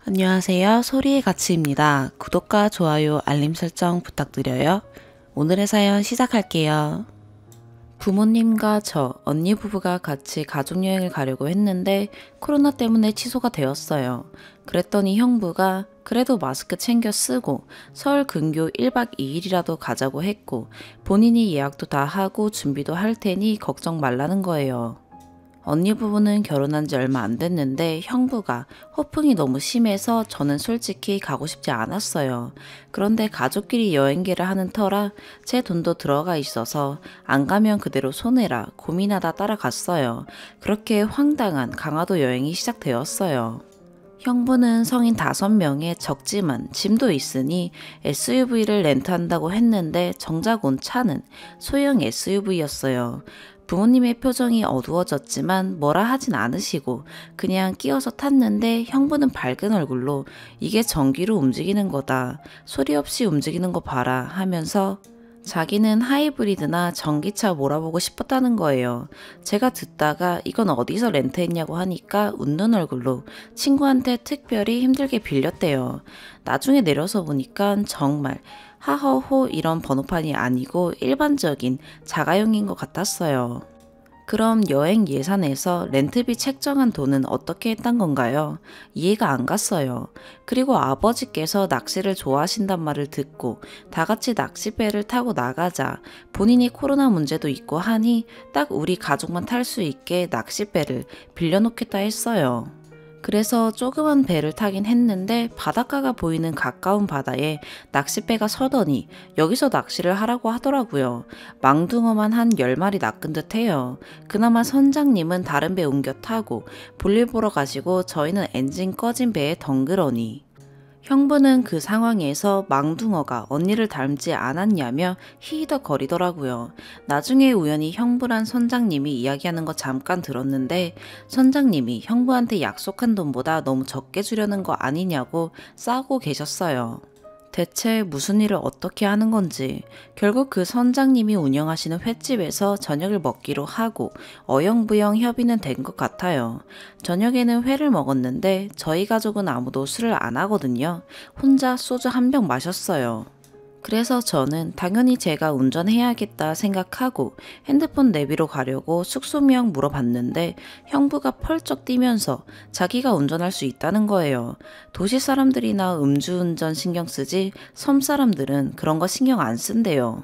안녕하세요. 소리의 가치입니다. 구독과 좋아요, 알림 설정 부탁드려요. 오늘의 사연 시작할게요. 부모님과 저, 언니 부부가 같이 가족여행을 가려고 했는데 코로나 때문에 취소가 되었어요. 그랬더니 형부가 그래도 마스크 챙겨 쓰고 서울 근교 1박 2일이라도 가자고 했고 본인이 예약도 다 하고 준비도 할 테니 걱정 말라는 거예요. 언니 부부는 결혼한 지 얼마 안 됐는데 형부가 호풍이 너무 심해서 저는 솔직히 가고 싶지 않았어요. 그런데 가족끼리 여행기를 하는 터라 제 돈도 들어가 있어서 안 가면 그대로 손해라 고민하다 따라갔어요. 그렇게 황당한 강화도 여행이 시작되었어요. 형부는 성인 5명에 적지만 짐도 있으니 SUV를 렌트한다고 했는데 정작 온 차는 소형 SUV였어요. 부모님의 표정이 어두워졌지만 뭐라 하진 않으시고 그냥 끼어서 탔는데 형부는 밝은 얼굴로 이게 전기로 움직이는 거다. 소리 없이 움직이는 거 봐라 하면서 자기는 하이브리드나 전기차 몰아보고 싶었다는 거예요. 제가 듣다가 이건 어디서 렌트했냐고 하니까 웃는 얼굴로 친구한테 특별히 힘들게 빌렸대요. 나중에 내려서 보니까 정말 하허호 이런 번호판이 아니고 일반적인 자가용인 것 같았어요. 그럼 여행 예산에서 렌트비 책정한 돈은 어떻게 했단 건가요? 이해가 안 갔어요. 그리고 아버지께서 낚시를 좋아하신단 말을 듣고 다 같이 낚시배를 타고 나가자 본인이 코로나 문제도 있고 하니 딱 우리 가족만 탈 수 있게 낚시배를 빌려놓겠다 했어요. 그래서 조그만 배를 타긴 했는데 바닷가가 보이는 가까운 바다에 낚싯배가 서더니 여기서 낚시를 하라고 하더라고요. 망둥어만 한 10마리 낚은 듯 해요. 그나마 선장님은 다른 배 옮겨 타고 볼일 보러 가시고 저희는 엔진 꺼진 배에 덩그러니. 형부는 그 상황에서 망둥어가 언니를 닮지 않았냐며 히히덕거리더라고요. 나중에 우연히 형부란 선장님이 이야기하는 거 잠깐 들었는데 선장님이 형부한테 약속한 돈보다 너무 적게 주려는 거 아니냐고 싸우고 계셨어요. 대체 무슨 일을 어떻게 하는 건지 결국 그 선장님이 운영하시는 횟집에서 저녁을 먹기로 하고 어영부영 협의는 된 것 같아요. 저녁에는 회를 먹었는데 저희 가족은 아무도 술을 안 하거든요. 혼자 소주 한 병 마셨어요. 그래서 저는 당연히 제가 운전해야겠다 생각하고 핸드폰 내비로 가려고 숙소명 물어봤는데 형부가 펄쩍 뛰면서 자기가 운전할 수 있다는 거예요. 도시 사람들이나 음주운전 신경 쓰지 섬 사람들은 그런 거 신경 안 쓴대요.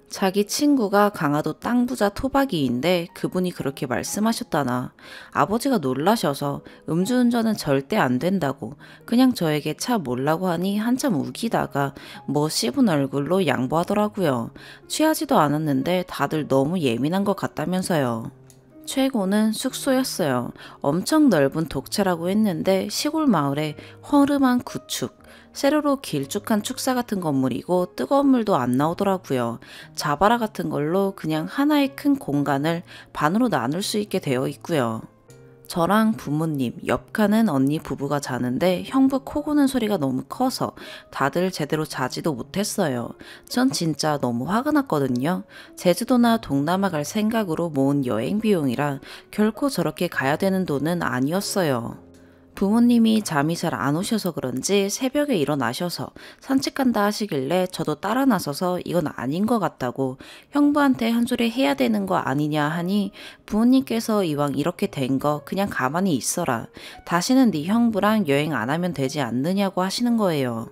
자기 친구가 강화도 땅 부자 토박이인데 그분이 그렇게 말씀하셨다나. 아버지가 놀라셔서 음주운전은 절대 안 된다고 그냥 저에게 차 몰라고 하니 한참 우기다가 뭐 씹은 얼굴로 양보하더라고요. 취하지도 않았는데 다들 너무 예민한 것 같다면서요. 최고는 숙소였어요. 엄청 넓은 독채라고 했는데 시골 마을에 허름한 구축, 세로로 길쭉한 축사 같은 건물이고 뜨거운 물도 안 나오더라고요. 자바라 같은 걸로 그냥 하나의 큰 공간을 반으로 나눌 수 있게 되어 있고요. 저랑 부모님, 옆 칸은 언니 부부가 자는데 형부 코 고는 소리가 너무 커서 다들 제대로 자지도 못했어요. 전 진짜 너무 화가 났거든요. 제주도나 동남아 갈 생각으로 모은 여행 비용이라 결코 저렇게 가야 되는 돈은 아니었어요. 부모님이 잠이 잘 안 오셔서 그런지 새벽에 일어나셔서 산책 간다 하시길래 저도 따라 나서서 이건 아닌 것 같다고 형부한테 한 소리 해야 되는 거 아니냐 하니 부모님께서 이왕 이렇게 된 거 그냥 가만히 있어라. 다시는 네 형부랑 여행 안 하면 되지 않느냐고 하시는 거예요.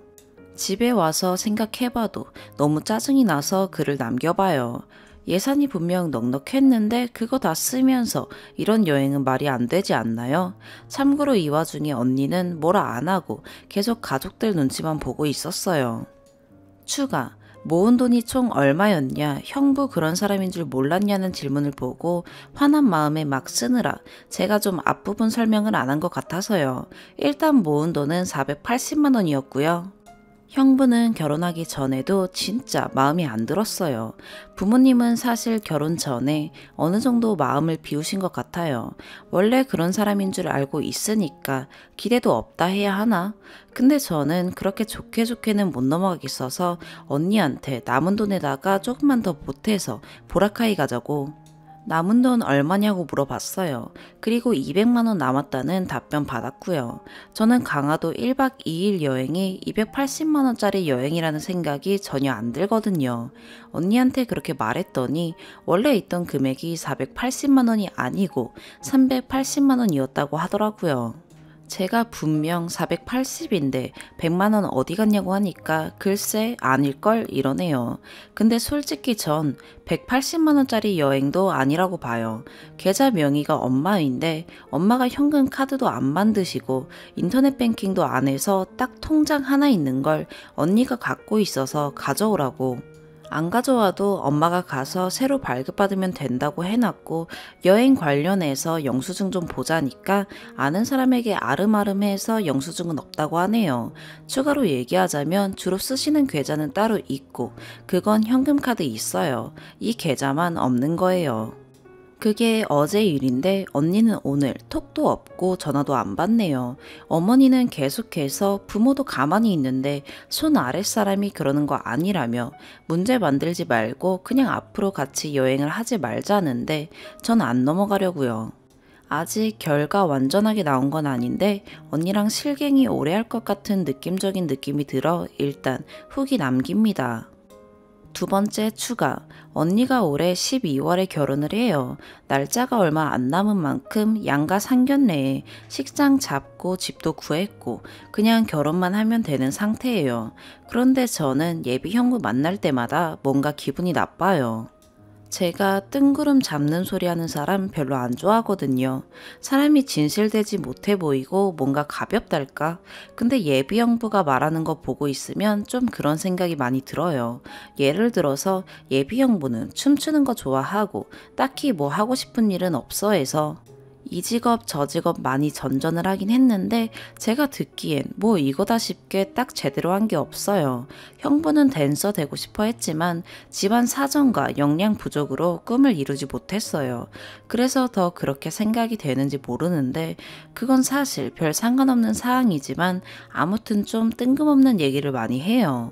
집에 와서 생각해봐도 너무 짜증이 나서 글을 남겨봐요. 예산이 분명 넉넉했는데 그거 다 쓰면서 이런 여행은 말이 안 되지 않나요? 참고로 이 와중에 언니는 뭐라 안 하고 계속 가족들 눈치만 보고 있었어요. 추가. 모은 돈이 총 얼마였냐, 형부 그런 사람인 줄 몰랐냐는 질문을 보고 화난 마음에 막 쓰느라 제가 좀 앞부분 설명을 안 한 것 같아서요. 일단 모은 돈은 480만 원이었고요. 형부는 결혼하기 전에도 진짜 마음이 안 들었어요. 부모님은 사실 결혼 전에 어느 정도 마음을 비우신 것 같아요. 원래 그런 사람인 줄 알고 있으니까 기대도 없다 해야 하나? 근데 저는 그렇게 좋게 좋게는 못 넘어가겠어서 언니한테 남은 돈에다가 조금만 더 보태서 보라카이 가자고. 남은 돈 얼마냐고 물어봤어요. 그리고 200만 원 남았다는 답변 받았고요. 저는 강화도 1박 2일 여행이 280만 원짜리 여행이라는 생각이 전혀 안 들거든요. 언니한테 그렇게 말했더니 원래 있던 금액이 480만 원이 아니고 380만 원이었다고 하더라고요. 제가 분명 480인데 100만 원 어디 갔냐고 하니까 글쎄 아닐걸 이러네요. 근데 솔직히 전 180만 원짜리 여행도 아니라고 봐요. 계좌 명의가 엄마인데 엄마가 현금 카드도 안 만드시고 인터넷 뱅킹도 안 해서 딱 통장 하나 있는 걸 언니가 갖고 있어서 가져오라고. 안 가져와도 엄마가 가서 새로 발급받으면 된다고 해놨고 여행 관련해서 영수증 좀 보자니까 아는 사람에게 아름아름해서 영수증은 없다고 하네요. 추가로 얘기하자면 주로 쓰시는 계좌는 따로 있고 그건 현금카드 있어요. 이 계좌만 없는 거예요. 그게 어제 일인데 언니는 오늘 톡도 없고 전화도 안 받네요. 어머니는 계속해서 부모도 가만히 있는데 손 아랫사람이 그러는 거 아니라며 문제 만들지 말고 그냥 앞으로 같이 여행을 하지 말자는데 전 안 넘어가려고요. 아직 결과 완전하게 나온 건 아닌데 언니랑 실갱이 오래 할 것 같은 느낌적인 느낌이 들어 일단 후기 남깁니다. 두 번째 추가. 언니가 올해 12월에 결혼을 해요. 날짜가 얼마 안 남은 만큼 양가 상견례에 식장 잡고 집도 구했고 그냥 결혼만 하면 되는 상태예요. 그런데 저는 예비 형부 만날 때마다 뭔가 기분이 나빠요. 제가 뜬구름 잡는 소리 하는 사람 별로 안 좋아하거든요. 사람이 진실되지 못해 보이고 뭔가 가볍달까? 근데 예비 형부가 말하는 거 보고 있으면 좀 그런 생각이 많이 들어요. 예를 들어서 예비 형부는 춤추는 거 좋아하고 딱히 뭐 하고 싶은 일은 없어 해서 이 직업 저 직업 많이 전전을 하긴 했는데 제가 듣기엔 뭐 이거다 싶게 딱 제대로 한 게 없어요. 형부는 댄서 되고 싶어 했지만 집안 사정과 역량 부족으로 꿈을 이루지 못했어요. 그래서 더 그렇게 생각이 되는지 모르는데 그건 사실 별 상관없는 사항이지만 아무튼 좀 뜬금없는 얘기를 많이 해요.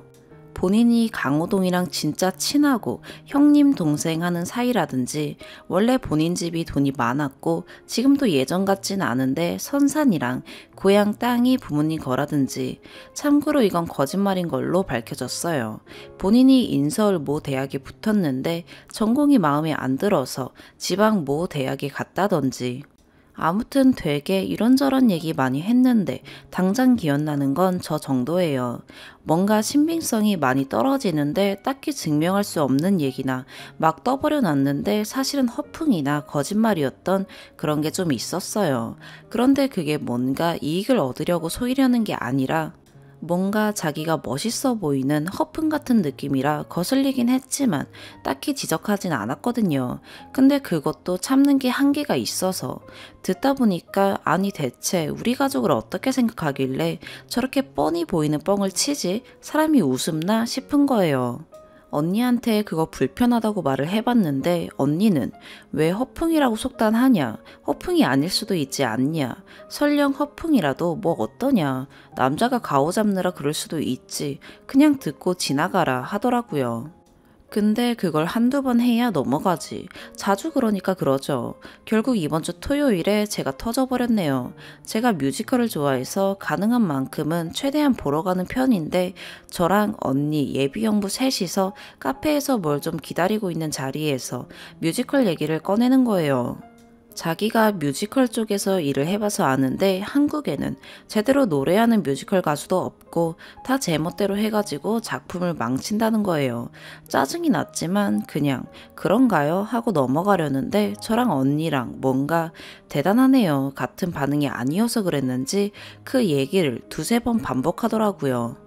본인이 강호동이랑 진짜 친하고 형님 동생 하는 사이라든지 원래 본인 집이 돈이 많았고 지금도 예전 같진 않은데 선산이랑 고향 땅이 부모님 거라든지. 참고로 이건 거짓말인 걸로 밝혀졌어요. 본인이 인서울 모 대학에 붙었는데 전공이 마음에 안 들어서 지방 모 대학에 갔다던지. 아무튼 되게 이런저런 얘기 많이 했는데 당장 기억나는 건 저 정도예요. 뭔가 신빙성이 많이 떨어지는데 딱히 증명할 수 없는 얘기나 막 떠버려 놨는데 사실은 허풍이나 거짓말이었던 그런 게 좀 있었어요. 그런데 그게 뭔가 이익을 얻으려고 속이려는 게 아니라 뭔가 자기가 멋있어 보이는 허풍 같은 느낌이라 거슬리긴 했지만 딱히 지적하진 않았거든요. 근데 그것도 참는 게 한계가 있어서 듣다 보니까 아니 대체 우리 가족을 어떻게 생각하길래 저렇게 뻔히 보이는 뻥을 치지? 사람이 웃음나 싶은 거예요. 언니한테 그거 불편하다고 말을 해봤는데 언니는 왜 허풍이라고 속단하냐? 허풍이 아닐 수도 있지 않냐? 설령 허풍이라도 뭐 어떠냐? 남자가 가오 잡느라 그럴 수도 있지. 그냥 듣고 지나가라 하더라고요. 근데 그걸 한두 번 해야 넘어가지. 자주 그러니까 그러죠. 결국 이번 주 토요일에 제가 터져버렸네요. 제가 뮤지컬을 좋아해서 가능한 만큼은 최대한 보러 가는 편인데 저랑 언니, 예비 형부 셋이서 카페에서 뭘 좀 기다리고 있는 자리에서 뮤지컬 얘기를 꺼내는 거예요. 자기가 뮤지컬 쪽에서 일을 해봐서 아는데 한국에는 제대로 노래하는 뮤지컬 가수도 없고 다 제멋대로 해가지고 작품을 망친다는 거예요. 짜증이 났지만 그냥 그런가요? 하고 넘어가려는데 저랑 언니랑 뭔가 대단하네요. 같은 반응이 아니어서 그랬는지 그 얘기를 두세 번 반복하더라고요.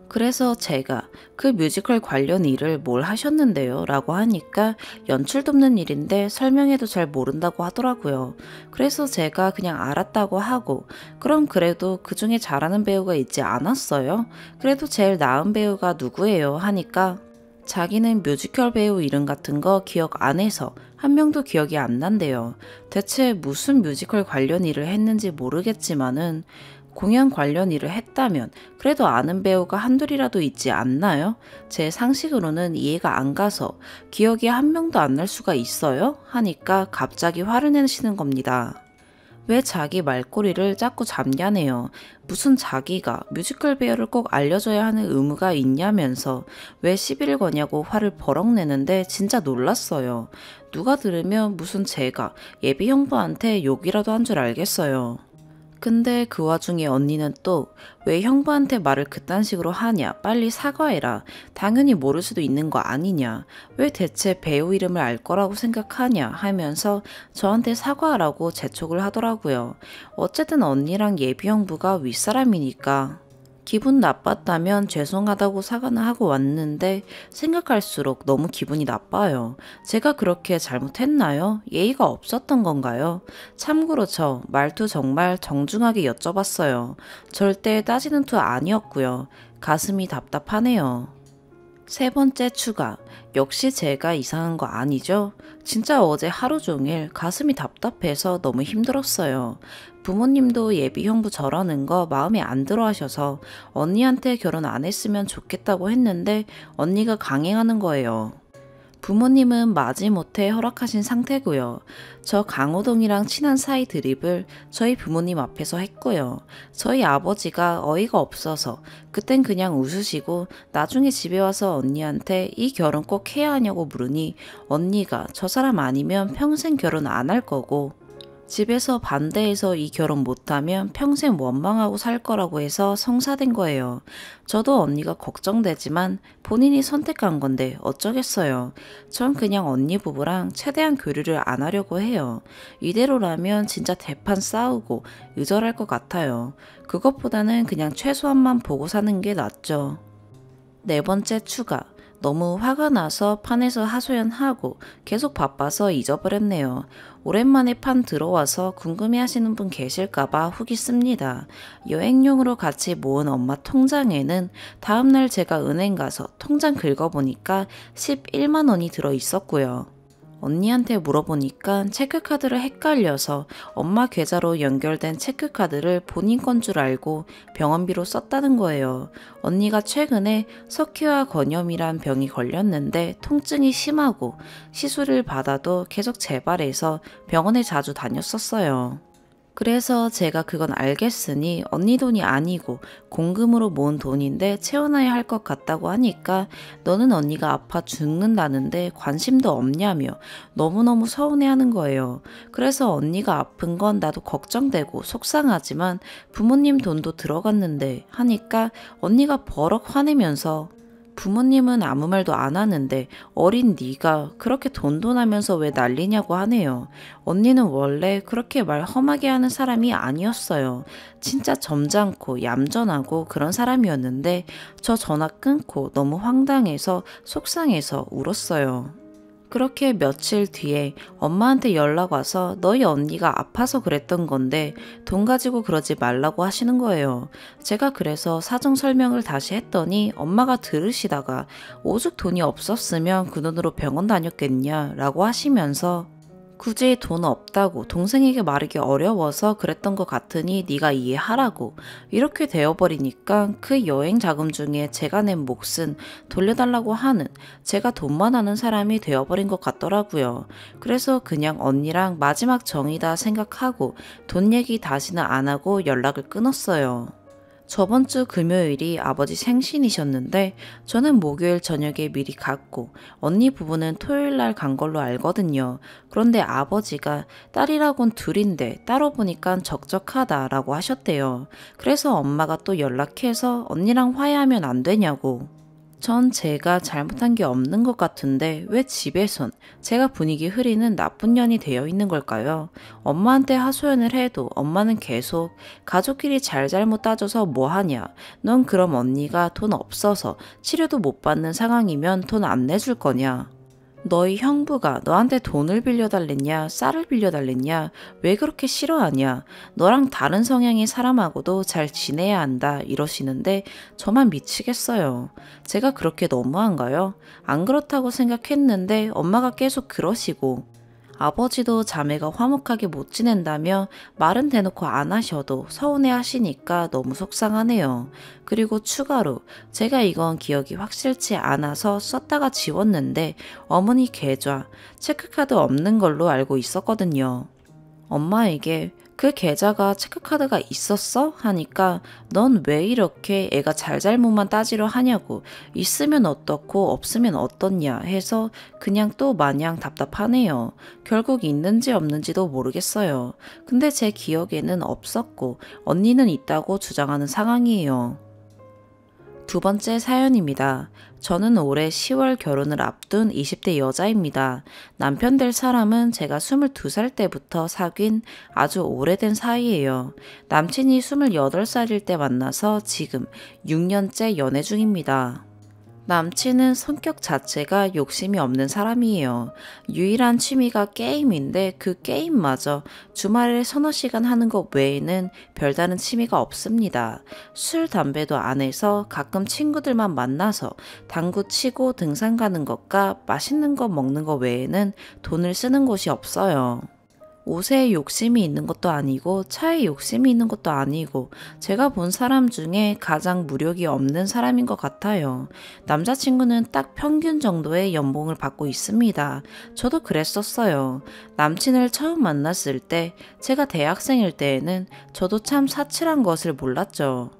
그래서 제가 그 뮤지컬 관련 일을 뭘 하셨는데요? 라고 하니까 연출 돕는 일인데 설명해도 잘 모른다고 하더라고요. 그래서 제가 그냥 알았다고 하고 그럼 그래도 그 중에 잘하는 배우가 있지 않았어요? 그래도 제일 나은 배우가 누구예요? 하니까 자기는 뮤지컬 배우 이름 같은 거 기억 안 해서 한 명도 기억이 안 난대요. 대체 무슨 뮤지컬 관련 일을 했는지 모르겠지만은 공연 관련 일을 했다면 그래도 아는 배우가 한둘이라도 있지 않나요? 제 상식으로는 이해가 안 가서 기억이 한 명도 안 날 수가 있어요? 하니까 갑자기 화를 내시는 겁니다. 왜 자기 말꼬리를 자꾸 잡냐네요. 무슨 자기가 뮤지컬 배우를 꼭 알려줘야 하는 의무가 있냐면서 왜 시비를 거냐고 화를 버럭 내는데 진짜 놀랐어요. 누가 들으면 무슨 제가 예비 형부한테 욕이라도 한 줄 알겠어요. 근데 그 와중에 언니는 또 왜 형부한테 말을 그딴 식으로 하냐, 빨리 사과해라, 당연히 모를 수도 있는 거 아니냐, 왜 대체 배우 이름을 알 거라고 생각하냐 하면서 저한테 사과하라고 재촉을 하더라고요. 어쨌든 언니랑 예비 형부가 윗사람이니까 기분 나빴다면 죄송하다고 사과는 하고 왔는데 생각할수록 너무 기분이 나빠요. 제가 그렇게 잘못했나요? 예의가 없었던 건가요? 참고로 저 말투 정말 정중하게 여쭤봤어요. 절대 따지는 투 아니었고요. 가슴이 답답하네요. 세 번째 추가. 역시 제가 이상한 거 아니죠? 진짜 어제 하루 종일 가슴이 답답해서 너무 힘들었어요. 부모님도 예비 형부 저러는 거 마음에 안 들어 하셔서 언니한테 결혼 안 했으면 좋겠다고 했는데 언니가 강행하는 거예요. 부모님은 마지못해 허락하신 상태고요. 저 강호동이랑 친한 사이 드립을 저희 부모님 앞에서 했고요. 저희 아버지가 어이가 없어서 그땐 그냥 웃으시고 나중에 집에 와서 언니한테 이 결혼 꼭 해야 하냐고 물으니 언니가 저 사람 아니면 평생 결혼 안 할 거고 집에서 반대해서 이 결혼 못하면 평생 원망하고 살 거라고 해서 성사된 거예요. 저도 언니가 걱정되지만 본인이 선택한 건데 어쩌겠어요. 전 그냥 언니 부부랑 최대한 교류를 안 하려고 해요. 이대로라면 진짜 대판 싸우고 의절할 것 같아요. 그것보다는 그냥 최소한만 보고 사는 게 낫죠. 네 번째 추가. 너무 화가 나서 판에서 하소연하고 계속 바빠서 잊어버렸네요. 오랜만에 판 들어와서 궁금해하시는 분 계실까봐 후기 씁니다. 여행용으로 같이 모은 엄마 통장에는 다음날 제가 은행 가서 통장 긁어보니까 11만 원이 들어 있었고요. 언니한테 물어보니까 체크카드를 헷갈려서 엄마 계좌로 연결된 체크카드를 본인 건 줄 알고 병원비로 썼다는 거예요. 언니가 최근에 석회화 건염이란 병이 걸렸는데 통증이 심하고 시술을 받아도 계속 재발해서 병원에 자주 다녔었어요. 그래서 제가 그건 알겠으니 언니 돈이 아니고 공금으로 모은 돈인데 채워놔야 할 것 같다고 하니까 너는 언니가 아파 죽는다는데 관심도 없냐며 너무너무 서운해하는 거예요. 그래서 언니가 아픈 건 나도 걱정되고 속상하지만 부모님 돈도 들어갔는데 하니까 언니가 버럭 화내면서 부모님은 아무 말도 안 하는데 어린 네가 그렇게 돈돈하면서 왜 난리냐고 하네요. 언니는 원래 그렇게 말 험하게 하는 사람이 아니었어요. 진짜 점잖고 얌전하고 그런 사람이었는데 저 전화 끊고 너무 황당해서 속상해서 울었어요. 그렇게 며칠 뒤에 엄마한테 연락 와서 너희 언니가 아파서 그랬던 건데 돈 가지고 그러지 말라고 하시는 거예요. 제가 그래서 사정 설명을 다시 했더니 엄마가 들으시다가 오죽 돈이 없었으면 그 돈으로 병원 다녔겠냐 라고 하시면서 굳이 돈 없다고 동생에게 말하기 어려워서 그랬던 것 같으니 네가 이해하라고 이렇게 되어버리니까 그 여행 자금 중에 제가 낸 몫은 돌려달라고 하는 제가 돈만 하는 사람이 되어버린 것 같더라고요. 그래서 그냥 언니랑 마지막 정이다 생각하고 돈 얘기 다시는 안 하고 연락을 끊었어요. 저번 주 금요일이 아버지 생신이셨는데 저는 목요일 저녁에 미리 갔고 언니 부부는 토요일 날 간 걸로 알거든요. 그런데 아버지가 딸이라곤 둘인데 따로 보니까 적적하다라고 하셨대요. 그래서 엄마가 또 연락해서 언니랑 화해하면 안 되냐고. 전 제가 잘못한 게 없는 것 같은데 왜 집에선 제가 분위기 흐리는 나쁜 년이 되어 있는 걸까요? 엄마한테 하소연을 해도 엄마는 계속 가족끼리 잘잘못 따져서 뭐하냐. 넌 그럼 언니가 돈 없어서 치료도 못 받는 상황이면 돈 안 내줄 거냐. 너희 형부가 너한테 돈을 빌려달랬냐, 쌀을 빌려달랬냐, 왜 그렇게 싫어하냐, 너랑 다른 성향의 사람하고도 잘 지내야 한다 이러시는데 저만 미치겠어요. 제가 그렇게 너무한가요? 안 그렇다고 생각했는데 엄마가 계속 그러시고 아버지도 자매가 화목하게 못 지낸다며 말은 대놓고 안 하셔도 서운해 하시니까 너무 속상하네요. 그리고 추가로 제가 이건 기억이 확실치 않아서 썼다가 지웠는데 어머니 계좌, 체크카드 없는 걸로 알고 있었거든요. 엄마에게 그 계좌가 체크카드가 있었어? 하니까 넌 왜 이렇게 애가 잘잘못만 따지려 하냐고, 있으면 어떻고 없으면 어떻냐 해서 그냥 또 마냥 답답하네요. 결국 있는지 없는지도 모르겠어요. 근데 제 기억에는 없었고 언니는 있다고 주장하는 상황이에요. 두 번째 사연입니다. 저는 올해 10월 결혼을 앞둔 20대 여자입니다. 남편 될 사람은 제가 22살 때부터 사귄 아주 오래된 사이예요. 남친이 28살일 때 만나서 지금 6년째 연애 중입니다. 남친은 성격 자체가 욕심이 없는 사람이에요. 유일한 취미가 게임인데 그 게임마저 주말에 서너 시간 하는 것 외에는 별다른 취미가 없습니다. 술, 담배도 안 해서 가끔 친구들만 만나서 당구 치고 등산 가는 것과 맛있는 거 먹는 것 외에는 돈을 쓰는 곳이 없어요. 옷에 욕심이 있는 것도 아니고 차에 욕심이 있는 것도 아니고 제가 본 사람 중에 가장 무력이 없는 사람인 것 같아요. 남자친구는 딱 평균 정도의 연봉을 받고 있습니다. 저도 그랬었어요. 남친을 처음 만났을 때 제가 대학생일 때에는 저도 참 사칠한 것을 몰랐죠.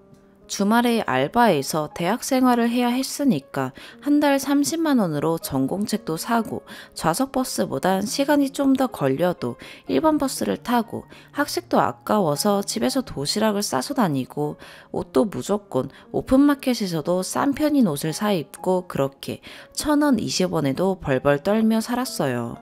주말에 알바해서 대학 생활을 해야 했으니까 한 달 30만 원으로 전공책도 사고 좌석 버스보단 시간이 좀 더 걸려도 1번 버스를 타고 학식도 아까워서 집에서 도시락을 싸서 다니고 옷도 무조건 오픈마켓에서도 싼 편인 옷을 사 입고 그렇게 1,000원, 20원에도 벌벌 떨며 살았어요.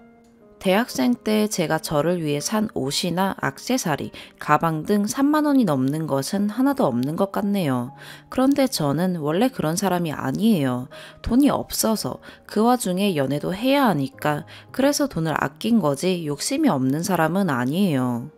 대학생 때 제가 저를 위해 산 옷이나 액세서리, 가방 등 3만 원이 넘는 것은 하나도 없는 것 같네요. 그런데 저는 원래 그런 사람이 아니에요. 돈이 없어서 그 와중에 연애도 해야 하니까 그래서 돈을 아낀 거지 욕심이 없는 사람은 아니에요.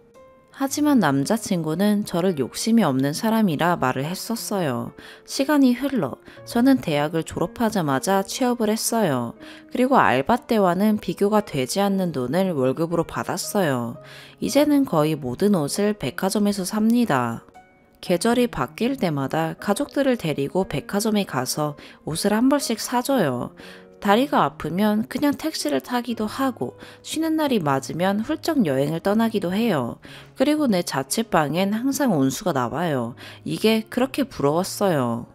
하지만 남자친구는 저를 욕심이 없는 사람이라 말을 했었어요. 시간이 흘러 저는 대학을 졸업하자마자 취업을 했어요. 그리고 알바 때와는 비교가 되지 않는 돈을 월급으로 받았어요. 이제는 거의 모든 옷을 백화점에서 삽니다. 계절이 바뀔 때마다 가족들을 데리고 백화점에 가서 옷을 한 벌씩 사줘요. 다리가 아프면 그냥 택시를 타기도 하고 쉬는 날이 맞으면 훌쩍 여행을 떠나기도 해요. 그리고 내 자취방엔 항상 온수가 나와요. 이게 그렇게 부러웠어요.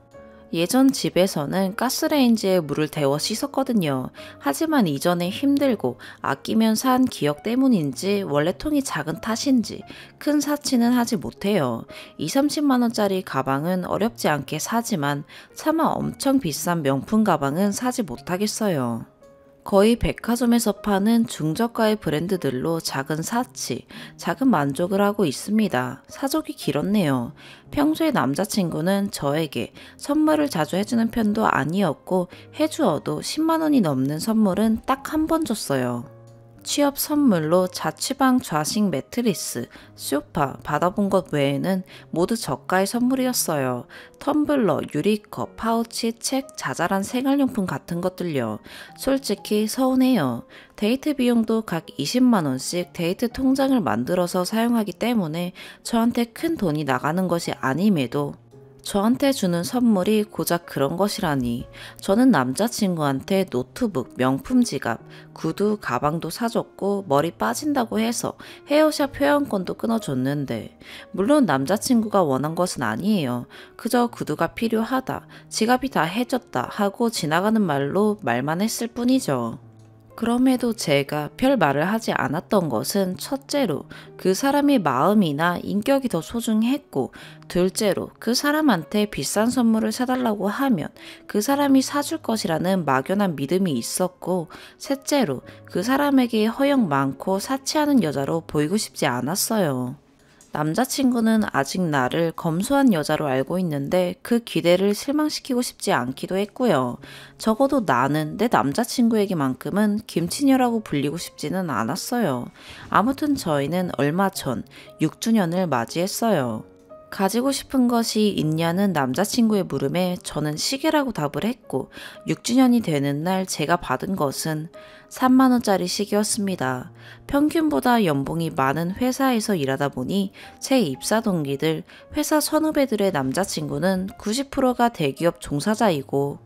예전 집에서는 가스레인지에 물을 데워 씻었거든요. 하지만 이전에 힘들고 아끼면 산 기억 때문인지 원래 통이 작은 탓인지 큰 사치는 하지 못해요. 20-30만 원짜리 가방은 어렵지 않게 사지만 차마 엄청 비싼 명품 가방은 사지 못하겠어요. 거의 백화점에서 파는 중저가의 브랜드들로 작은 사치, 작은 만족을 하고 있습니다. 사족이 길었네요. 평소에 남자친구는 저에게 선물을 자주 해주는 편도 아니었고 해주어도 10만 원이 넘는 선물은 딱 한 번 줬어요. 취업 선물로 자취방 좌식 매트리스, 소파 받아본 것 외에는 모두 저가의 선물이었어요. 텀블러, 유리컵, 파우치, 책, 자잘한 생활용품 같은 것들요. 솔직히 서운해요. 데이트 비용도 각 20만 원씩 데이트 통장을 만들어서 사용하기 때문에 저한테 큰 돈이 나가는 것이 아님에도 저한테 주는 선물이 고작 그런 것이라니. 저는 남자친구한테 노트북, 명품 지갑, 구두, 가방도 사줬고 머리 빠진다고 해서 헤어샵 회원권도 끊어줬는데 물론 남자친구가 원한 것은 아니에요. 그저 구두가 필요하다, 지갑이 다 해줬다 하고 지나가는 말로 말만 했을 뿐이죠. 그럼에도 제가 별 말을 하지 않았던 것은 첫째로 그 사람의 마음이나 인격이 더 소중했고, 둘째로 그 사람한테 비싼 선물을 사달라고 하면 그 사람이 사줄 것이라는 막연한 믿음이 있었고, 셋째로 그 사람에게 허영 많고 사치하는 여자로 보이고 싶지 않았어요. 남자친구는 아직 나를 검소한 여자로 알고 있는데 그 기대를 실망시키고 싶지 않기도 했고요. 적어도 나는 내 남자친구에게만큼은 김치녀라고 불리고 싶지는 않았어요. 아무튼 저희는 얼마 전 6주년을 맞이했어요. 가지고 싶은 것이 있냐는 남자친구의 물음에 저는 시계라고 답을 했고 6주년이 되는 날 제가 받은 것은 3만원짜리 시계였습니다. 평균보다 연봉이 많은 회사에서 일하다 보니 제 입사 동기들, 회사 선후배들의 남자친구는 90%가 대기업 종사자이고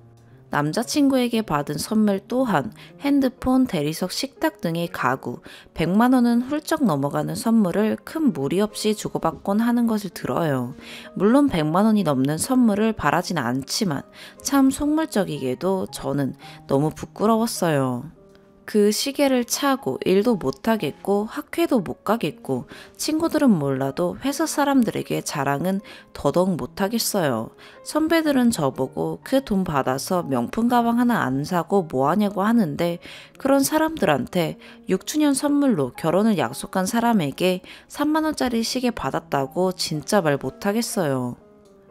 남자친구에게 받은 선물 또한 핸드폰, 대리석, 식탁 등의 가구, 100만원은 훌쩍 넘어가는 선물을 큰 무리 없이 주고받곤 하는 것을 들어요. 물론 100만원이 넘는 선물을 바라진 않지만 참 속물적이게도 저는 너무 부끄러웠어요. 그 시계를 차고 일도 못하겠고 학회도 못 가겠고 친구들은 몰라도 회사 사람들에게 자랑은 더더욱 못하겠어요. 선배들은 저보고 그 돈 받아서 명품 가방 하나 안 사고 뭐하냐고 하는데 그런 사람들한테 6주년 선물로 결혼을 약속한 사람에게 3만원짜리 시계 받았다고 진짜 말 못하겠어요.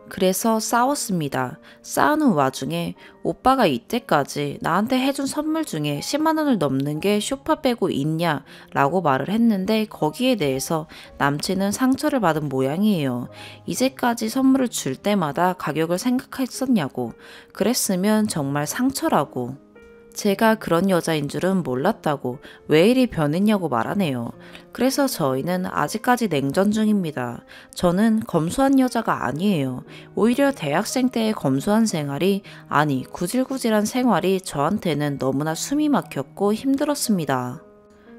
그래서 싸웠습니다. 싸우는 와중에 오빠가 이때까지 나한테 해준 선물 중에 10만원을 넘는 게 쇼파 빼고 있냐 라고 말을 했는데 거기에 대해서 남친은 상처를 받은 모양이에요. 이제까지 선물을 줄 때마다 가격을 생각했었냐고. 그랬으면 정말 상처라고. 제가 그런 여자인 줄은 몰랐다고 왜 이리 변했냐고 말하네요. 그래서 저희는 아직까지 냉전 중입니다. 저는 검소한 여자가 아니에요. 오히려 대학생 때의 검소한 생활이 아니 구질구질한 생활이 저한테는 너무나 숨이 막혔고 힘들었습니다.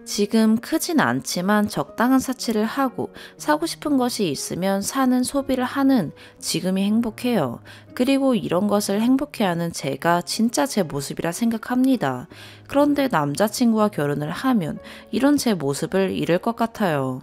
지금 크진 않지만 적당한 사치를 하고 사고 싶은 것이 있으면 사는 소비를 하는 지금이 행복해요. 그리고 이런 것을 행복해하는 제가 진짜 제 모습이라 생각합니다. 그런데 남자친구와 결혼을 하면 이런 제 모습을 잃을 것 같아요.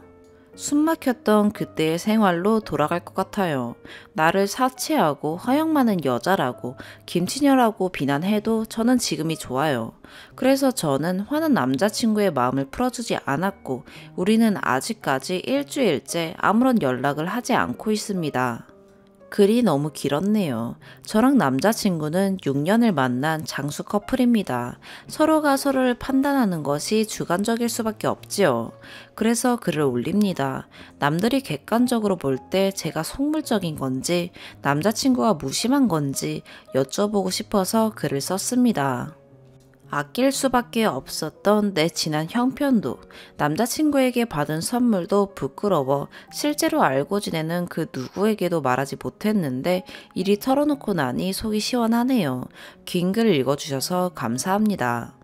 숨막혔던 그때의 생활로 돌아갈 것 같아요. 나를 사치하고 허영 많은 여자라고 김치녀라고 비난해도 저는 지금이 좋아요. 그래서 저는 화난 남자친구의 마음을 풀어주지 않았고 우리는 아직까지 일주일째 아무런 연락을 하지 않고 있습니다. 글이 너무 길었네요. 저랑 남자친구는 6년을 만난 장수 커플입니다. 서로가 서로를 판단하는 것이 주관적일 수밖에 없지요. 그래서 글을 올립니다. 남들이 객관적으로 볼 때 제가 속물적인 건지 남자친구가 무심한 건지 여쭤보고 싶어서 글을 썼습니다. 아낄 수밖에 없었던 내 지난 형편도 남자친구에게 받은 선물도 부끄러워 실제로 알고 지내는 그 누구에게도 말하지 못했는데 이리 털어놓고 나니 속이 시원하네요. 긴 글 읽어주셔서 감사합니다.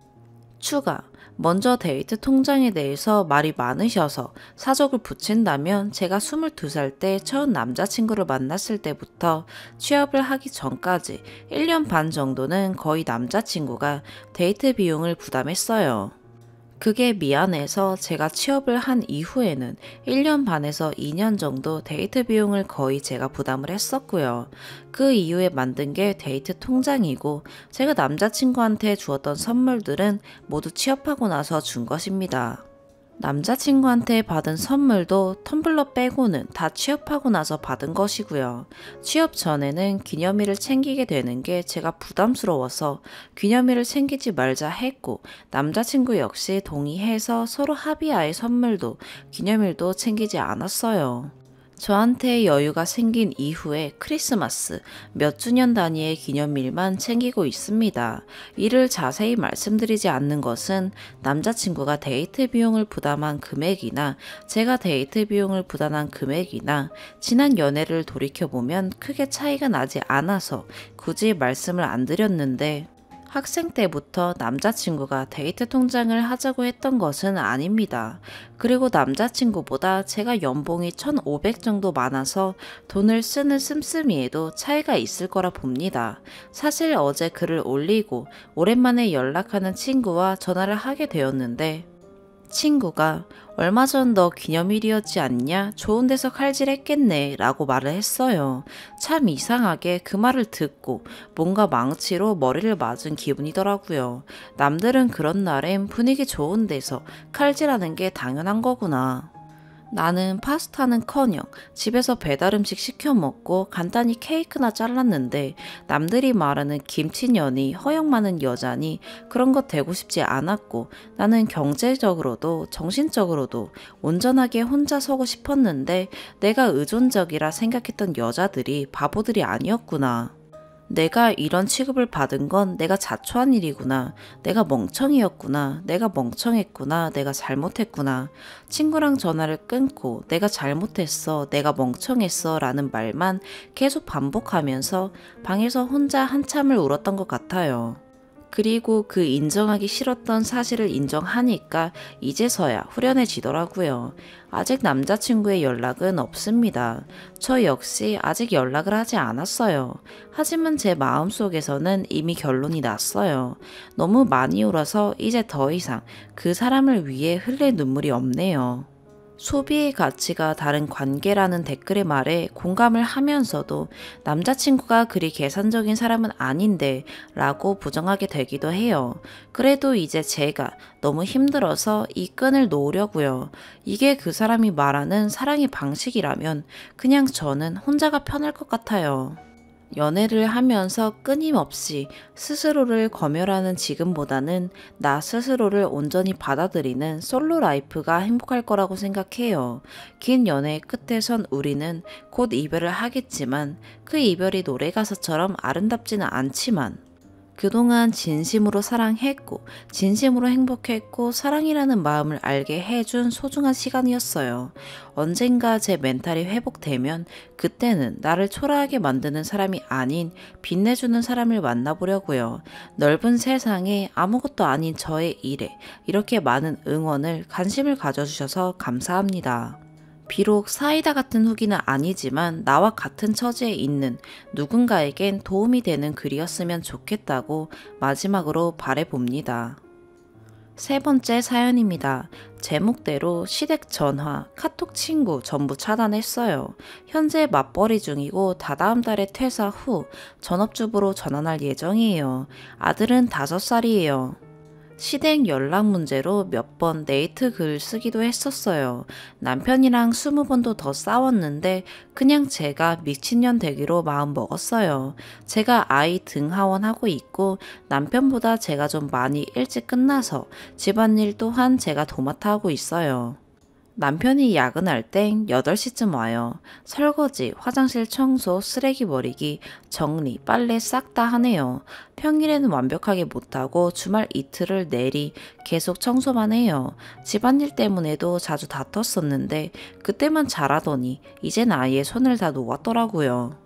추가 먼저 데이트 통장에 대해서 말이 많으셔서 사족을 붙인다면 제가 22살 때 처음 남자친구를 만났을 때부터 취업을 하기 전까지 1년 반 정도는 거의 남자친구가 데이트 비용을 부담했어요. 그게 미안해서 제가 취업을 한 이후에는 1년 반에서 2년 정도 데이트 비용을 거의 제가 부담을 했었고요. 그 이후에 만든 게 데이트 통장이고 제가 남자친구한테 주었던 선물들은 모두 취업하고 나서 준 것입니다. 남자친구한테 받은 선물도 텀블러 빼고는 다 취업하고 나서 받은 것이고요. 취업 전에는 기념일을 챙기게 되는 게 제가 부담스러워서 기념일을 챙기지 말자 했고 남자친구 역시 동의해서 서로 합의하에 선물도 기념일도 챙기지 않았어요. 저한테 여유가 생긴 이후에 크리스마스 몇 주년 단위의 기념일만 챙기고 있습니다. 이를 자세히 말씀드리지 않는 것은 남자친구가 데이트 비용을 부담한 금액이나 제가 데이트 비용을 부담한 금액이나 지난 연애를 돌이켜보면 크게 차이가 나지 않아서 굳이 말씀을 안 드렸는데 학생 때부터 남자친구가 데이트 통장을 하자고 했던 것은 아닙니다. 그리고 남자친구보다 제가 연봉이 1,500 정도 많아서 돈을 쓰는 씀씀이에도 차이가 있을 거라 봅니다. 사실 어제 글을 올리고 오랜만에 연락하는 친구와 전화를 하게 되었는데 친구가 얼마 전 너 기념일이었지 않냐? 좋은 데서 칼질했겠네 라고 말을 했어요. 참 이상하게 그 말을 듣고 뭔가 망치로 머리를 맞은 기분이더라고요. 남들은 그런 날엔 분위기 좋은 데서 칼질하는 게 당연한 거구나. 나는 파스타는커녕 집에서 배달음식 시켜 먹고 간단히 케이크나 잘랐는데 남들이 말하는 김치년이 허영 많은 여자니 그런 것 되고 싶지 않았고 나는 경제적으로도 정신적으로도 온전하게 혼자 서고 싶었는데 내가 의존적이라 생각했던 여자들이 바보들이 아니었구나. 내가 이런 취급을 받은 건 내가 자초한 일이구나. 내가 멍청이였구나. 내가 멍청했구나. 내가 잘못했구나. 친구랑 전화를 끊고 내가 잘못했어. 내가 멍청했어. 라는 말만 계속 반복하면서 방에서 혼자 한참을 울었던 것 같아요. 그리고 그 인정하기 싫었던 사실을 인정하니까 이제서야 후련해지더라고요. 아직 남자친구의 연락은 없습니다. 저 역시 아직 연락을 하지 않았어요. 하지만 제 마음속에서는 이미 결론이 났어요. 너무 많이 울어서 이제 더 이상 그 사람을 위해 흘릴 눈물이 없네요. 소비의 가치가 다른 관계라는 댓글의 말에 공감을 하면서도 남자친구가 그리 계산적인 사람은 아닌데 라고 부정하게 되기도 해요. 그래도 이제 제가 너무 힘들어서 이 끈을 놓으려고요. 이게 그 사람이 말하는 사랑의 방식이라면 그냥 저는 혼자가 편할 것 같아요. 연애를 하면서 끊임없이 스스로를 검열하는 지금보다는 나 스스로를 온전히 받아들이는 솔로 라이프가 행복할 거라고 생각해요. 긴 연애의 끝에선 우리는 곧 이별을 하겠지만 그 이별이 노래가사처럼 아름답지는 않지만 그동안 진심으로 사랑했고 진심으로 행복했고 사랑이라는 마음을 알게 해준 소중한 시간이었어요. 언젠가 제 멘탈이 회복되면 그때는 나를 초라하게 만드는 사람이 아닌 빛내주는 사람을 만나보려고요. 넓은 세상에 아무것도 아닌 저의 일에 이렇게 많은 응원을 관심을 가져주셔서 감사합니다. 비록 사이다 같은 후기는 아니지만 나와 같은 처지에 있는 누군가에겐 도움이 되는 글이었으면 좋겠다고 마지막으로 바라봅니다. 세 번째 사연입니다. 제목대로 시댁 전화, 카톡 친구 전부 차단했어요. 현재 맞벌이 중이고 다다음 달에 퇴사 후 전업주부로 전환할 예정이에요. 아들은 5살이에요. 시댁 연락 문제로 몇 번 네이트 글 쓰기도 했었어요. 남편이랑 20번도 더 싸웠는데 그냥 제가 미친년 되기로 마음 먹었어요. 제가 아이 등하원 하고 있고 남편보다 제가 좀 많이 일찍 끝나서 집안일 또한 제가 도맡아 하고 있어요. 남편이 야근할 땐 8시쯤 와요. 설거지, 화장실 청소, 쓰레기 버리기, 정리, 빨래 싹 다 하네요. 평일에는 완벽하게 못하고 주말 이틀을 내리 계속 청소만 해요. 집안일 때문에도 자주 다퉜었는데 그때만 잘하더니 이젠 아예 손을 다 놓았더라고요.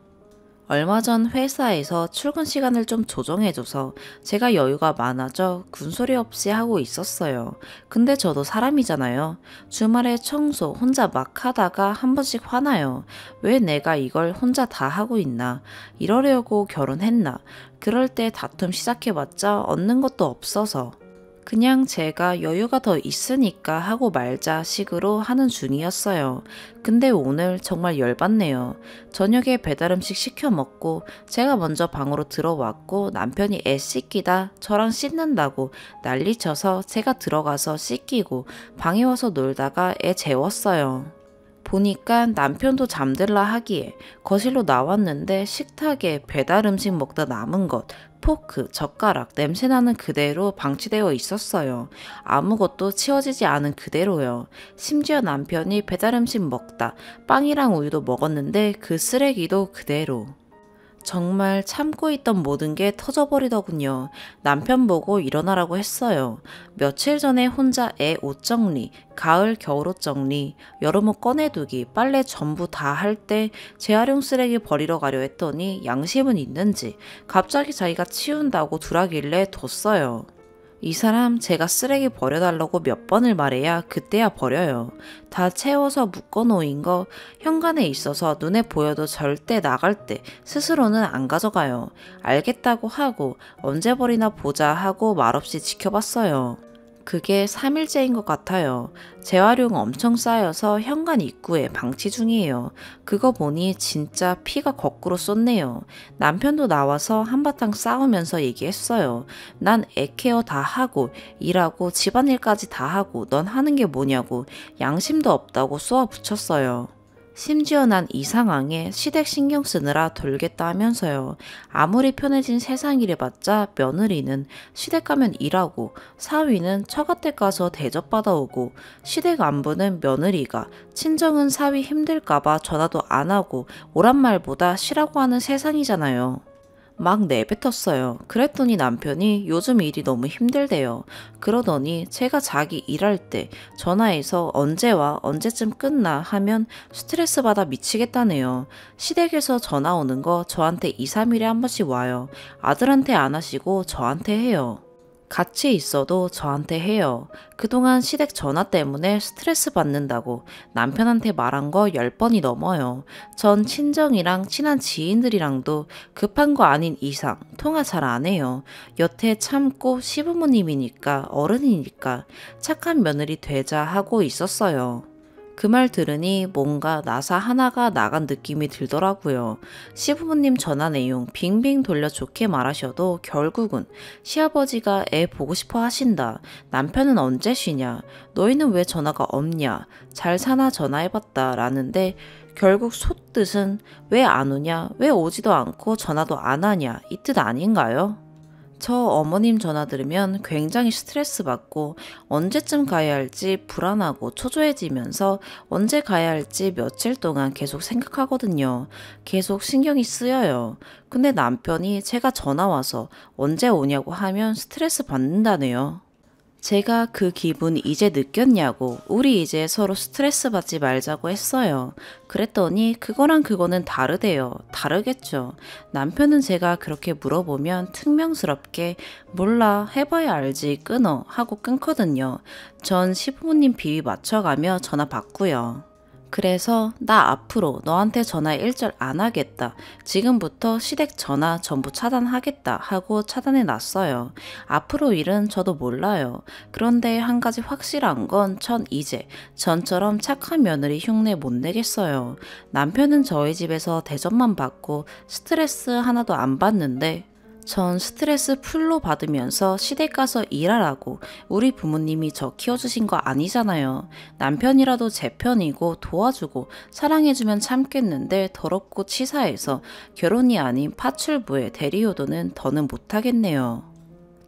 얼마 전 회사에서 출근 시간을 좀 조정해줘서 제가 여유가 많아져 군소리 없이 하고 있었어요. 근데 저도 사람이잖아요. 주말에 청소 혼자 막 하다가 한 번씩 화나요. 왜 내가 이걸 혼자 다 하고 있나? 이러려고 결혼했나? 그럴 때 다툼 시작해봤자 얻는 것도 없어서. 그냥 제가 여유가 더 있으니까 하고 말자 식으로 하는 중이었어요. 근데 오늘 정말 열받네요. 저녁에 배달음식 시켜 먹고 제가 먼저 방으로 들어왔고 남편이 애 씻기다 저랑 씻는다고 난리쳐서 제가 들어가서 씻기고 방에 와서 놀다가 애 재웠어요. 보니까 남편도 잠들라 하기에 거실로 나왔는데 식탁에 배달 음식 먹다 남은 것, 포크, 젓가락, 냄새나는 그대로 방치되어 있었어요. 아무것도 치워지지 않은 그대로요. 심지어 남편이 배달 음식 먹다 빵이랑 우유도 먹었는데 그 쓰레기도 그대로. 정말 참고 있던 모든 게 터져버리더군요. 남편 보고 일어나라고 했어요. 며칠 전에 혼자 애 옷 정리, 가을 겨울옷 정리, 여름옷 꺼내두기, 빨래 전부 다 할 때 재활용 쓰레기 버리러 가려 했더니 양심은 있는지 갑자기 자기가 치운다고 두라길래 뒀어요. 이 사람 제가 쓰레기 버려달라고 몇 번을 말해야 그때야 버려요. 다 채워서 묶어놓인 거 현관에 있어서 눈에 보여도 절대 나갈 때 스스로는 안 가져가요. 알겠다고 하고 언제 버리나 보자 하고 말없이 지켜봤어요. 그게 3일째인 것 같아요. 재활용 엄청 쌓여서 현관 입구에 방치 중이에요. 그거 보니 진짜 피가 거꾸로 쏟네요. 남편도 나와서 한바탕 싸우면서 얘기했어요. 난 애 케어 다 하고 일하고 집안일까지 다 하고 넌 하는 게 뭐냐고 양심도 없다고 쏘아붙였어요. 심지어 난 이 상황에 시댁 신경 쓰느라 돌겠다 하면서요. 아무리 편해진 세상이래봤자 며느리는 시댁 가면 일하고 사위는 처가댁 가서 대접받아 오고 시댁 안부는 며느리가 친정은 사위 힘들까봐 전화도 안 하고 오란 말보다 쉬라고 하는 세상이잖아요. 막 내뱉었어요. 그랬더니 남편이 요즘 일이 너무 힘들대요. 그러더니 제가 자기 일할 때 전화해서 언제 와 언제쯤 끝나 하면 스트레스 받아 미치겠다네요. 시댁에서 전화 오는 거 저한테 2, 3일에 한 번씩 와요. 아들한테 안 하시고 저한테 해요. 같이 있어도 저한테 해요. 그동안 시댁 전화 때문에 스트레스 받는다고 남편한테 말한 거 10번이 넘어요. 전 친정이랑 친한 지인들이랑도 급한 거 아닌 이상 통화 잘 안 해요. 여태 참고 시부모님이니까 어른이니까 착한 며느리 되자 하고 있었어요. 그 말 들으니 뭔가 나사 하나가 나간 느낌이 들더라고요. 시부모님 전화 내용 빙빙 돌려 좋게 말하셔도 결국은 시아버지가 애 보고 싶어 하신다. 남편은 언제 쉬냐? 너희는 왜 전화가 없냐? 잘 사나 전화해봤다. 라는데 결국 솟뜻은 왜 안 오냐? 왜 오지도 않고 전화도 안 하냐? 이 뜻 아닌가요? 저 어머님 전화 들으면 굉장히 스트레스 받고 언제쯤 가야 할지 불안하고 초조해지면서 언제 가야 할지 며칠 동안 계속 생각하거든요. 계속 신경이 쓰여요. 근데 남편이 제가 전화 와서 언제 오냐고 하면 스트레스 받는다네요. 제가 그 기분 이제 느꼈냐고 우리 이제 서로 스트레스 받지 말자고 했어요. 그랬더니 그거랑 그거는 다르대요. 다르겠죠. 남편은 제가 그렇게 물어보면 퉁명스럽게 몰라 해봐야 알지 끊어 하고 끊거든요. 전 시부모님 비위 맞춰가며 전화 받고요. 그래서 나 앞으로 너한테 전화 일절 안 하겠다. 지금부터 시댁 전화 전부 차단하겠다 하고 차단해 놨어요. 앞으로 일은 저도 몰라요. 그런데 한 가지 확실한 건 전 이제 전처럼 착한 며느리 흉내 못 내겠어요. 남편은 저희 집에서 대접만 받고 스트레스 하나도 안 받는데 전 스트레스 풀로 받으면서 시댁 가서 일하라고 우리 부모님이 저 키워주신 거 아니잖아요. 남편이라도 제 편이고 도와주고 사랑해주면 참겠는데 더럽고 치사해서 결혼이 아닌 파출부의 대리효도는 더는 못하겠네요.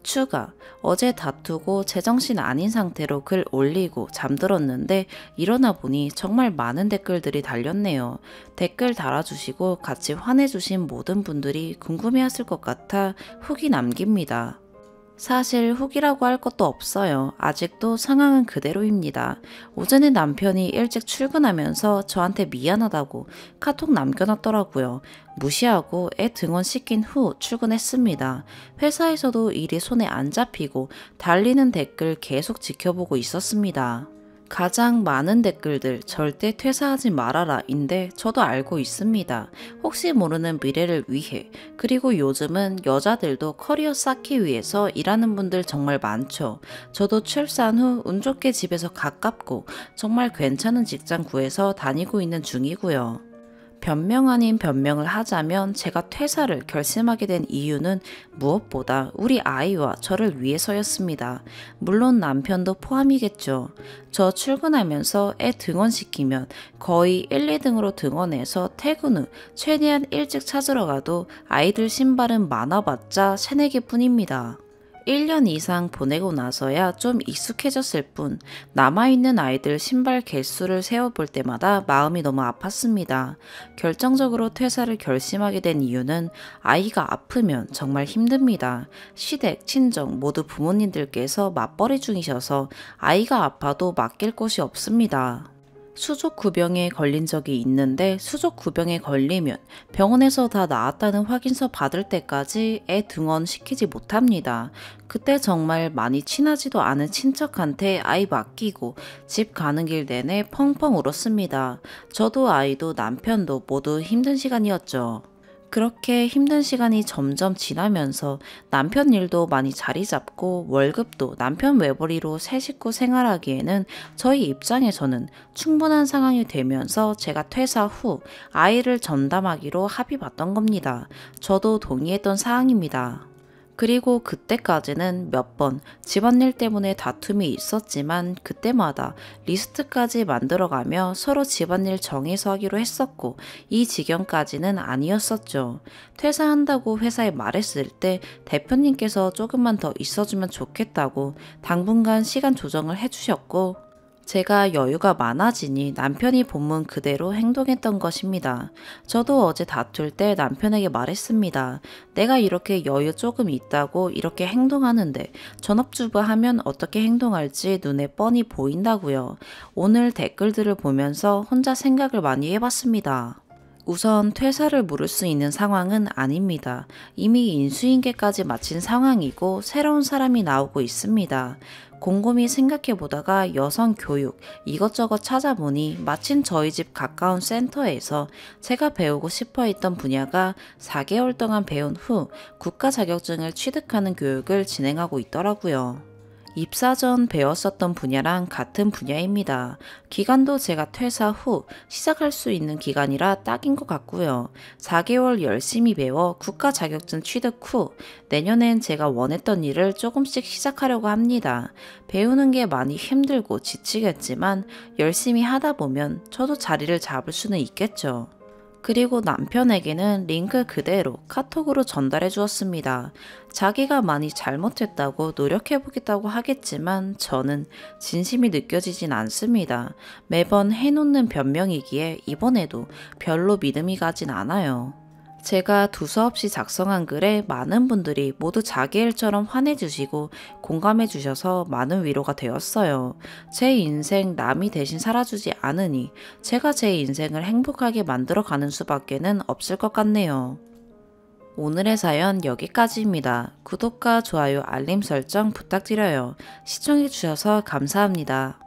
추가. 어제 다투고 제정신 아닌 상태로 글 올리고 잠들었는데 일어나 보니 정말 많은 댓글들이 달렸네요. 댓글 달아주시고 같이 화내주신 모든 분들이 궁금해하실 것 같아 후기 남깁니다. 사실 후기라고 할 것도 없어요. 아직도 상황은 그대로입니다. 오전에 남편이 일찍 출근하면서 저한테 미안하다고 카톡 남겨놨더라고요. 무시하고 애 등원시킨 후 출근했습니다. 회사에서도 일이 손에 안 잡히고 달리는 댓글 계속 지켜보고 있었습니다. 가장 많은 댓글들 절대 퇴사하지 말아라 인데 저도 알고 있습니다. 혹시 모르는 미래를 위해 그리고 요즘은 여자들도 커리어 쌓기 위해서 일하는 분들 정말 많죠. 저도 출산 후 운 좋게 집에서 가깝고 정말 괜찮은 직장 구해서 다니고 있는 중이고요. 변명 아닌 변명을 하자면 제가 퇴사를 결심하게 된 이유는 무엇보다 우리 아이와 저를 위해서였습니다. 물론 남편도 포함이겠죠. 저 출근하면서 애 등원시키면 거의 1, 2등으로 등원해서 퇴근 후 최대한 일찍 찾으러 가도 아이들 신발은 많아봤자 3, 4개 뿐입니다. 1년 이상 보내고 나서야 좀 익숙해졌을 뿐 남아있는 아이들 신발 개수를 세어볼 때마다 마음이 너무 아팠습니다. 결정적으로 퇴사를 결심하게 된 이유는 아이가 아프면 정말 힘듭니다. 시댁, 친정 모두 부모님들께서 맞벌이 중이셔서 아이가 아파도 맡길 곳이 없습니다. 수족구병에 걸린 적이 있는데 수족구병에 걸리면 병원에서 다 나았다는 확인서 받을 때까지 애 등원시키지 못합니다. 그때 정말 많이 친하지도 않은 친척한테 아이 맡기고 집 가는 길 내내 펑펑 울었습니다. 저도 아이도 남편도 모두 힘든 시간이었죠. 그렇게 힘든 시간이 점점 지나면서 남편 일도 많이 자리 잡고 월급도 남편 외벌이로 새 식구 생활하기에는 저희 입장에서는 충분한 상황이 되면서 제가 퇴사 후 아이를 전담하기로 합의 봤던 겁니다. 저도 동의했던 사항입니다. 그리고 그때까지는 몇 번 집안일 때문에 다툼이 있었지만 그때마다 리스트까지 만들어가며 서로 집안일 정해서 하기로 했었고 이 지경까지는 아니었었죠. 퇴사한다고 회사에 말했을 때 대표님께서 조금만 더 있어주면 좋겠다고 당분간 시간 조정을 해주셨고 제가 여유가 많아지니 남편이 본문 그대로 행동했던 것입니다. 저도 어제 다툴 때 남편에게 말했습니다. 내가 이렇게 여유 조금 있다고 이렇게 행동하는데 전업주부 하면 어떻게 행동할지 눈에 뻔히 보인다고요. 오늘 댓글들을 보면서 혼자 생각을 많이 해봤습니다. 우선 퇴사를 물을 수 있는 상황은 아닙니다. 이미 인수인계까지 마친 상황이고 새로운 사람이 나오고 있습니다. 곰곰이 생각해보다가 여성 교육 이것저것 찾아보니 마침 저희 집 가까운 센터에서 제가 배우고 싶어 했던 분야가 4개월 동안 배운 후 국가 자격증을 취득하는 교육을 진행하고 있더라고요. 입사 전 배웠었던 분야랑 같은 분야입니다. 기간도 제가 퇴사 후 시작할 수 있는 기간이라 딱인 것 같고요. 4개월 열심히 배워 국가 자격증 취득 후 내년엔 제가 원했던 일을 조금씩 시작하려고 합니다. 배우는 게 많이 힘들고 지치겠지만 열심히 하다 보면 저도 자리를 잡을 수는 있겠죠. 그리고 남편에게는 링크 그대로 카톡으로 전달해 주었습니다. 자기가 많이 잘못했다고 노력해보겠다고 하겠지만 저는 진심이 느껴지진 않습니다. 매번 해놓는 변명이기에 이번에도 별로 믿음이 가진 않아요. 제가 두서없이 작성한 글에 많은 분들이 모두 자기 일처럼 환해주시고 공감해주셔서 많은 위로가 되었어요. 제 인생 남이 대신 살아주지 않으니 제가 제 인생을 행복하게 만들어가는 수밖에는 없을 것 같네요. 오늘의 사연 여기까지입니다. 구독과 좋아요, 알림 설정 부탁드려요. 시청해주셔서 감사합니다.